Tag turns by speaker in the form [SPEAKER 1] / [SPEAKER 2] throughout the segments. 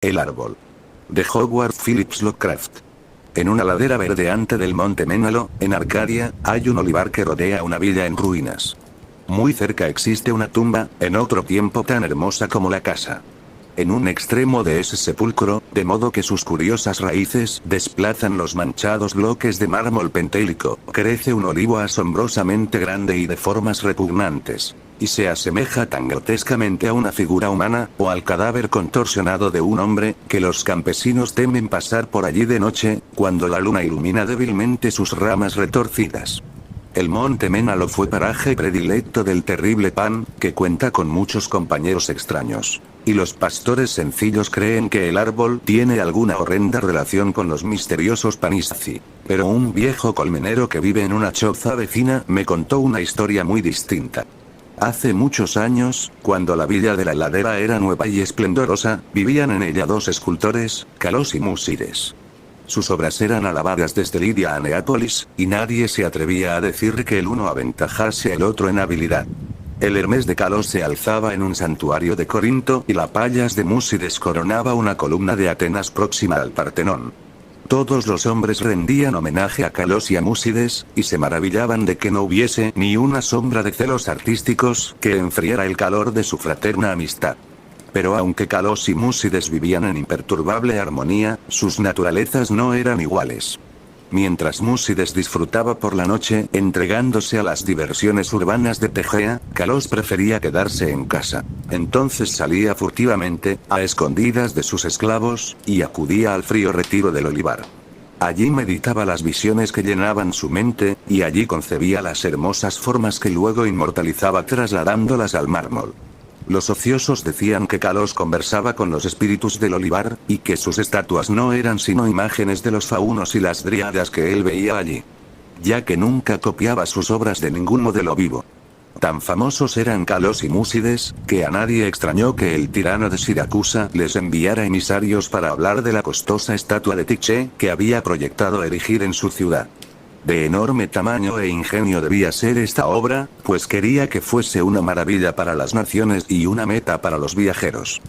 [SPEAKER 1] El árbol. De Howard Phillips Lovecraft. En una ladera verdeante del monte Ménalo, en Arcadia, hay un olivar que rodea una villa en ruinas. Muy cerca existe una tumba, en otro tiempo tan hermosa como la casa. En un extremo de ese sepulcro, de modo que sus curiosas raíces desplazan los manchados bloques de mármol pentélico, crece un olivo asombrosamente grande y de formas repugnantes. Y se asemeja tan grotescamente a una figura humana, o al cadáver contorsionado de un hombre, que los campesinos temen pasar por allí de noche, cuando la luna ilumina débilmente sus ramas retorcidas. El monte Ménalo fue paraje predilecto del terrible Pan, que cuenta con muchos compañeros extraños. Y los pastores sencillos creen que el árbol tiene alguna horrenda relación con los misteriosos Panisaci. Pero un viejo colmenero que vive en una choza vecina me contó una historia muy distinta. Hace muchos años, cuando la villa de la ladera era nueva y esplendorosa, vivían en ella dos escultores, Calos y Músides. Sus obras eran alabadas desde Lidia a Neápolis, y nadie se atrevía a decir que el uno aventajase al otro en habilidad. El Hermes de Calos se alzaba en un santuario de Corinto y la Pallas de Músides coronaba una columna de Atenas próxima al Partenón. Todos los hombres rendían homenaje a Calos y a Músides, y se maravillaban de que no hubiese ni una sombra de celos artísticos que enfriara el calor de su fraterna amistad. Pero aunque Calos y Músides vivían en imperturbable armonía, sus naturalezas no eran iguales. Mientras Músides disfrutaba por la noche, entregándose a las diversiones urbanas de Tegea, Calos prefería quedarse en casa. Entonces salía furtivamente, a escondidas de sus esclavos, y acudía al frío retiro del olivar. Allí meditaba las visiones que llenaban su mente, y allí concebía las hermosas formas que luego inmortalizaba trasladándolas al mármol. Los ociosos decían que Calos conversaba con los espíritus del olivar, y que sus estatuas no eran sino imágenes de los faunos y las dríadas que él veía allí. Ya que nunca copiaba sus obras de ningún modelo vivo. Tan famosos eran Calos y Músides, que a nadie extrañó que el tirano de Siracusa les enviara emisarios para hablar de la costosa estatua de Tiché que había proyectado erigir en su ciudad. De enorme tamaño e ingenio debía ser esta obra, pues quería que fuese una maravilla para las naciones y una meta para los viajeros.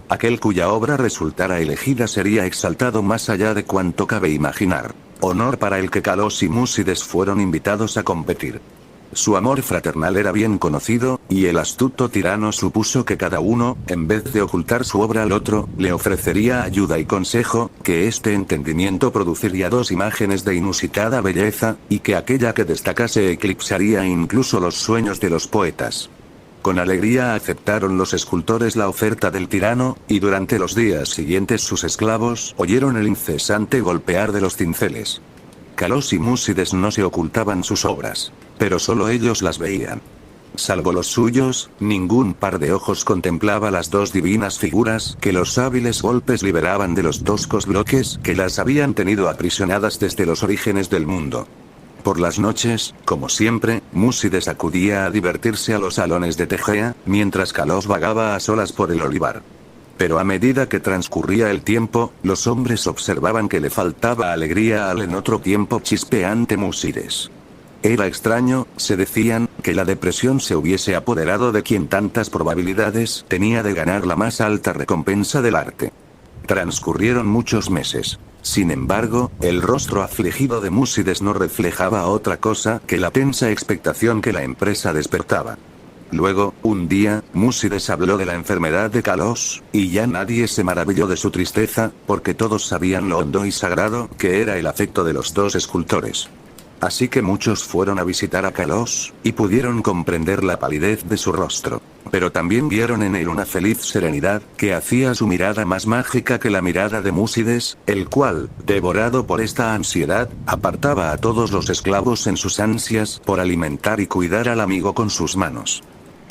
[SPEAKER 1] Aquel cuya obra resultara elegida sería exaltado más allá de cuanto cabe imaginar. Honor para el que Calos y Músides fueron invitados a competir. Su amor fraternal era bien conocido, y el astuto tirano supuso que cada uno, en vez de ocultar su obra al otro, le ofrecería ayuda y consejo, que este entendimiento produciría dos imágenes de inusitada belleza, y que aquella que destacase eclipsaría incluso los sueños de los poetas. Con alegría aceptaron los escultores la oferta del tirano, y durante los días siguientes sus esclavos oyeron el incesante golpear de los cinceles. Calos y Músides no se ocultaban sus obras, pero solo ellos las veían. Salvo los suyos, ningún par de ojos contemplaba las dos divinas figuras que los hábiles golpes liberaban de los toscos bloques que las habían tenido aprisionadas desde los orígenes del mundo. Por las noches, como siempre, Músides acudía a divertirse a los salones de Tegea, mientras Calos vagaba a solas por el olivar. Pero a medida que transcurría el tiempo, los hombres observaban que le faltaba alegría al en otro tiempo chispeante Músides. Era extraño, se decían, que la depresión se hubiese apoderado de quien tantas probabilidades tenía de ganar la más alta recompensa del arte. Transcurrieron muchos meses. Sin embargo, el rostro afligido de Músides no reflejaba otra cosa que la tensa expectación que la empresa despertaba. Luego, un día, Músides habló de la enfermedad de Calos, y ya nadie se maravilló de su tristeza, porque todos sabían lo hondo y sagrado que era el afecto de los dos escultores. Así que muchos fueron a visitar a Calos, y pudieron comprender la palidez de su rostro. Pero también vieron en él una feliz serenidad, que hacía su mirada más mágica que la mirada de Músides, el cual, devorado por esta ansiedad, apartaba a todos los esclavos en sus ansias por alimentar y cuidar al amigo con sus manos.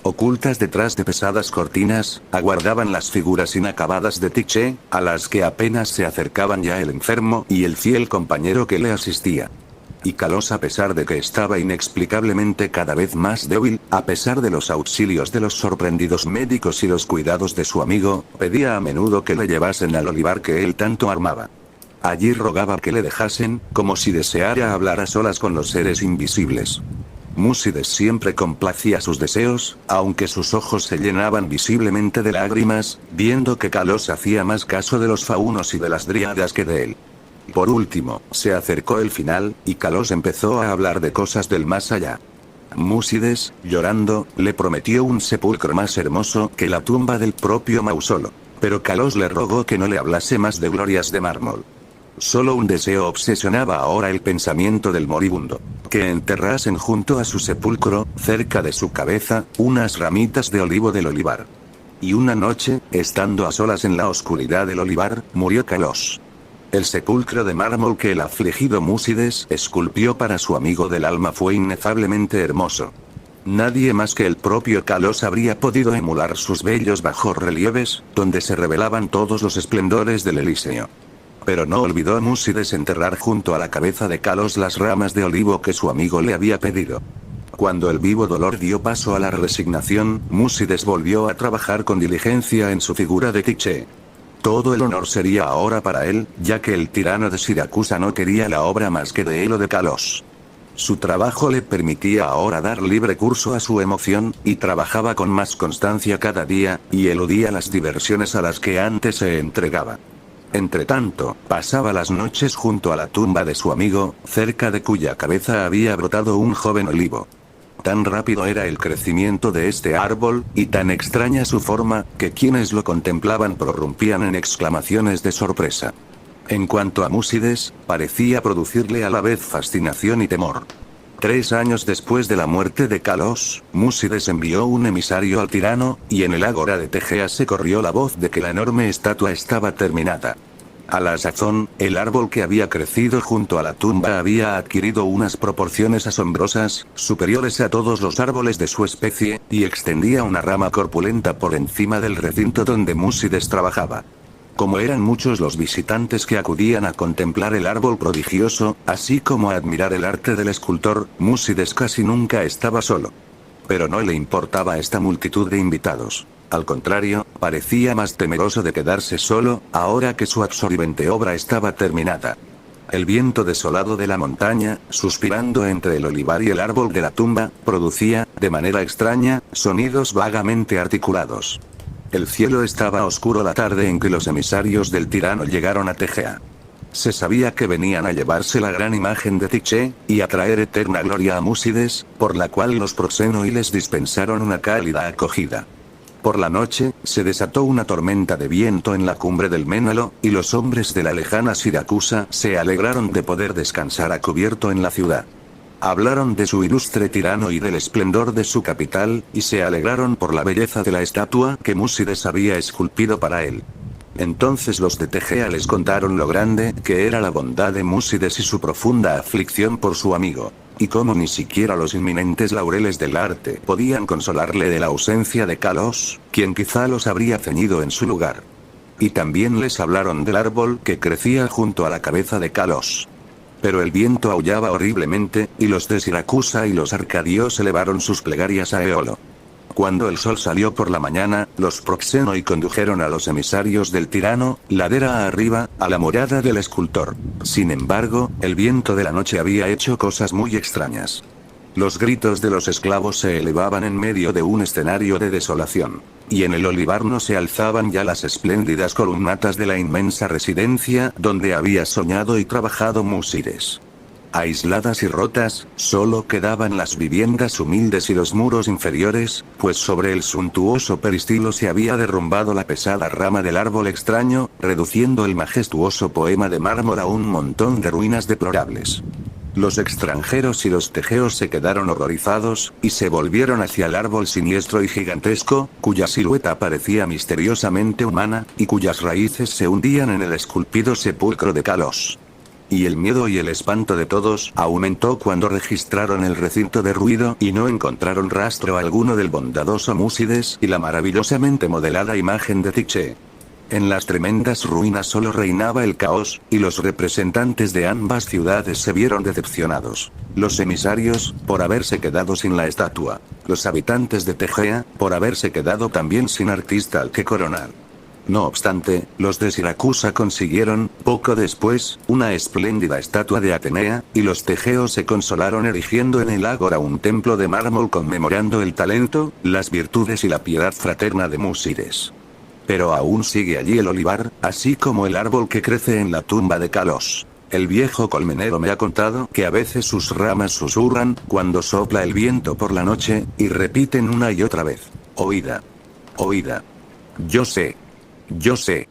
[SPEAKER 1] Ocultas detrás de pesadas cortinas, aguardaban las figuras inacabadas de Tiché, a las que apenas se acercaban ya el enfermo y el fiel compañero que le asistía. Y Calos, a pesar de que estaba inexplicablemente cada vez más débil, a pesar de los auxilios de los sorprendidos médicos y los cuidados de su amigo, pedía a menudo que le llevasen al olivar que él tanto armaba. Allí rogaba que le dejasen, como si deseara hablar a solas con los seres invisibles. Múcides siempre complacía sus deseos, aunque sus ojos se llenaban visiblemente de lágrimas, viendo que Kalos hacía más caso de los faunos y de las dríadas que de él. Por último, se acercó el final, y Kalos empezó a hablar de cosas del más allá. Múcides, llorando, le prometió un sepulcro más hermoso que la tumba del propio Mausolo. Pero Kalos le rogó que no le hablase más de glorias de mármol. Solo un deseo obsesionaba ahora el pensamiento del moribundo: que enterrasen junto a su sepulcro, cerca de su cabeza, unas ramitas de olivo del olivar. Y una noche, estando a solas en la oscuridad del olivar, murió Kalos. El sepulcro de mármol que el afligido Múcides esculpió para su amigo del alma fue inefablemente hermoso. Nadie más que el propio Kalos habría podido emular sus bellos bajorrelieves, donde se revelaban todos los esplendores del Elíseo. Pero no olvidó Múcides enterrar junto a la cabeza de Kalos las ramas de olivo que su amigo le había pedido. Cuando el vivo dolor dio paso a la resignación, Múcides volvió a trabajar con diligencia en su figura de Tiché. Todo el honor sería ahora para él, ya que el tirano de Siracusa no quería la obra más que de él o de Kalos. Su trabajo le permitía ahora dar libre curso a su emoción, y trabajaba con más constancia cada día, y eludía las diversiones a las que antes se entregaba. Entretanto, pasaba las noches junto a la tumba de su amigo, cerca de cuya cabeza había brotado un joven olivo. Tan rápido era el crecimiento de este árbol, y tan extraña su forma, que quienes lo contemplaban prorrumpían en exclamaciones de sorpresa. En cuanto a Múcides, parecía producirle a la vez fascinación y temor. 3 años después de la muerte de Kalos, Múcides envió un emisario al tirano, y en el ágora de Tegea se corrió la voz de que la enorme estatua estaba terminada. A la sazón, el árbol que había crecido junto a la tumba había adquirido unas proporciones asombrosas, superiores a todos los árboles de su especie, y extendía una rama corpulenta por encima del recinto donde Múcides trabajaba. Como eran muchos los visitantes que acudían a contemplar el árbol prodigioso, así como a admirar el arte del escultor, Múcides casi nunca estaba solo. Pero no le importaba esta multitud de invitados. Al contrario, parecía más temeroso de quedarse solo, ahora que su absorbente obra estaba terminada. El viento desolado de la montaña, suspirando entre el olivar y el árbol de la tumba, producía, de manera extraña, sonidos vagamente articulados. El cielo estaba oscuro la tarde en que los emisarios del tirano llegaron a Tegea. Se sabía que venían a llevarse la gran imagen de Tiché, y a traer eterna gloria a Múcides, por la cual los proxenoiles dispensaron una cálida acogida. Por la noche, se desató una tormenta de viento en la cumbre del Ménalo, y los hombres de la lejana Siracusa se alegraron de poder descansar a cubierto en la ciudad. Hablaron de su ilustre tirano y del esplendor de su capital, y se alegraron por la belleza de la estatua que Múcides había esculpido para él. Entonces los de Tegea les contaron lo grande que era la bondad de Múcides y su profunda aflicción por su amigo, y cómo ni siquiera los inminentes laureles del arte podían consolarle de la ausencia de Kalos, quien quizá los habría ceñido en su lugar. Y también les hablaron del árbol que crecía junto a la cabeza de Kalos. Pero el viento aullaba horriblemente, y los de Siracusa y los arcadios elevaron sus plegarias a Eolo. Cuando el sol salió por la mañana, los proxenoi condujeron a los emisarios del tirano, ladera arriba, a la morada del escultor. Sin embargo, el viento de la noche había hecho cosas muy extrañas. Los gritos de los esclavos se elevaban en medio de un escenario de desolación. Y en el olivar no se alzaban ya las espléndidas columnatas de la inmensa residencia donde había soñado y trabajado Múcides. Aisladas y rotas, solo quedaban las viviendas humildes y los muros inferiores, pues sobre el suntuoso peristilo se había derrumbado la pesada rama del árbol extraño, reduciendo el majestuoso poema de mármol a un montón de ruinas deplorables. Los extranjeros y los tegeos se quedaron horrorizados, y se volvieron hacia el árbol siniestro y gigantesco, cuya silueta parecía misteriosamente humana, y cuyas raíces se hundían en el esculpido sepulcro de Kalos. Y el miedo y el espanto de todos aumentó cuando registraron el recinto derruido y no encontraron rastro alguno del bondadoso Múcides y la maravillosamente modelada imagen de Tiché. En las tremendas ruinas solo reinaba el caos, y los representantes de ambas ciudades se vieron decepcionados. Los emisarios, por haberse quedado sin la estatua. Los habitantes de Tegea, por haberse quedado también sin artista al que coronar. No obstante, los de Siracusa consiguieron, poco después, una espléndida estatua de Atenea, y los tegeos se consolaron erigiendo en el ágora un templo de mármol conmemorando el talento, las virtudes y la piedad fraterna de Músides. Pero aún sigue allí el olivar, así como el árbol que crece en la tumba de Calos. El viejo colmenero me ha contado que a veces sus ramas susurran, cuando sopla el viento por la noche, y repiten una y otra vez: oída. Oída. Yo sé. Yo sé.